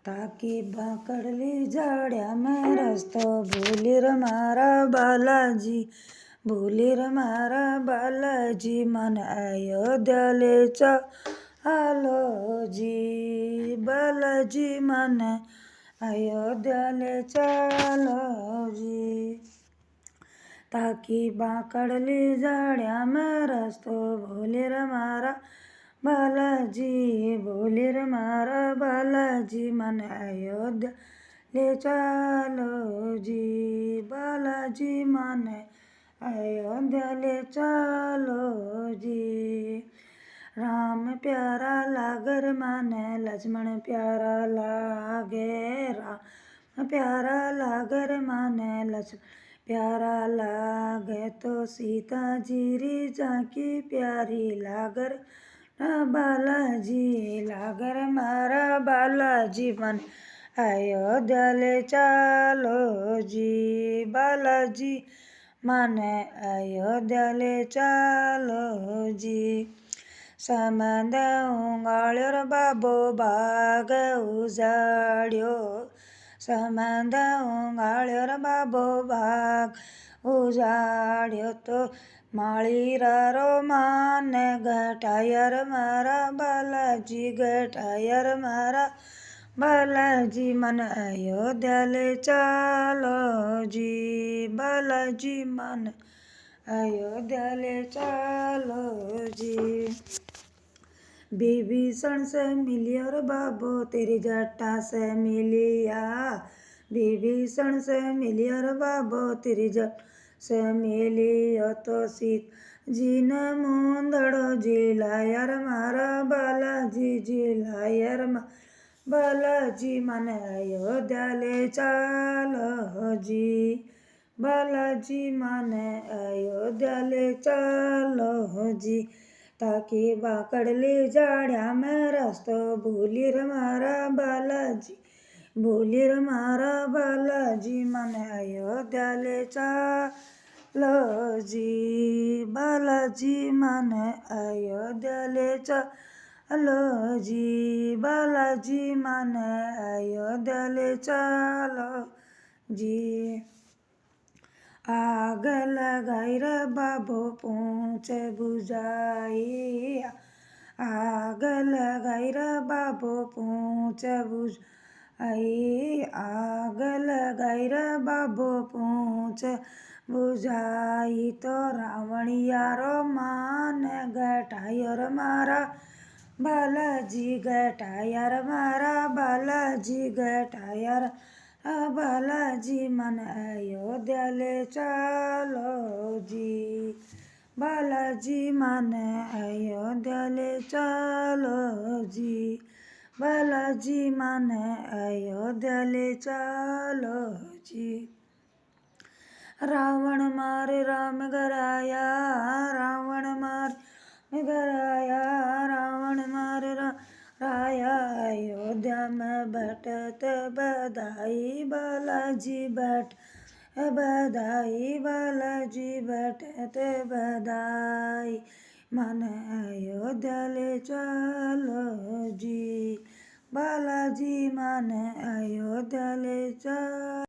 તાકી બાકડલી જાડ્યા મેં રસ્તો ભૂલી ર મારા બાલાજી, ભૂલી ર મારા બાલાજી, મને અયોધ્યા લે ચાલોજી, બાલાજી મને અયોધ્યા લે ચાલોજી. તાકી બાકડલી જાડ્યા મેં રસ્તો ભૂલી ર મારા બાલાજી, ભૂલી ર મારા બાલાજી, મને અયોધ્યા લે ચાલોજી, બાલાજી મને અયોધ્યા લે ચાલોજી. રામ પ્યારા લાગે મને લક્ષ્મણ પ્યારા લાગે, રામ પ્યારા લાગે મને લક્ષ્મણ પ્યારા લાગે, તો સીતાજી રી ઝાંકી પ્યારી લાગે બાલાજી, લાગે મારા બાલાજી, મને અયોધ્યા લે ચાલોજી, બાલાજી મને અયોધ્યા લે ચાલોજી. સમંદ ઉગાડ્યો ર બાબો બાગ ઉજાડ્યો, સમંદ ઉગાડ્યો ર બાબો બાગ ઉજાડ્યો, તો માળી રો માને ઘટાયર મારા બાલાજી, ઘટાયર મારા બાલાજી, મને અયોધ્યા લે ચાલોજી, બાલાજી મને अयोध्या ले चालोजी. विभीषण से मिलिया रे बाबो तेरी जटा से मिलिया, विभीषण से मिलिया रे बाबो तेरी जटा से मिलिया, तो सीता जी ने मूंदड़ो जिलाया रे मारा बालाजी, जिलाया रे बालाजी, मन अयोध्या ले चालोजी, बालाजी माने अयोध्या ले चालोजी. ताकी बाकड़ली जाड्या में रस्तो भूली रे मारा बालाजी, भूली रे मारा बालाजी, मने अयोध्या ले चालोजी, बालाजी मने अयोध्या ले चालोजी, बालाजी मने अयोध्या ले चालोजी. आग लगाई रे बाबो पूछ बुझाई, आग लगाई रे बाबो पूछ बुझाई, आग लगाई रे बाबो पूछ बुझाई, तो रावणिया रो मान घटायो रे मारा बालाजी, घटाया रे मारा बालाजी, घटाया रे बालाजी, मन अयोध्या ले चालोजी, बालाजी मन अयोध्या ले चालोजी, बालाजी मन अयोध्या ले चालोजी. रावण मारे राम गराया, रावण मारे गराया, रावण मारे राया, अयोध्या में बैठत बधाई बालाजी, बैठ बधाई बालाजी, बैठत बधाई, मन अयोध्या ले चालोजी, बालाजी मन अयोध्या ले चालो.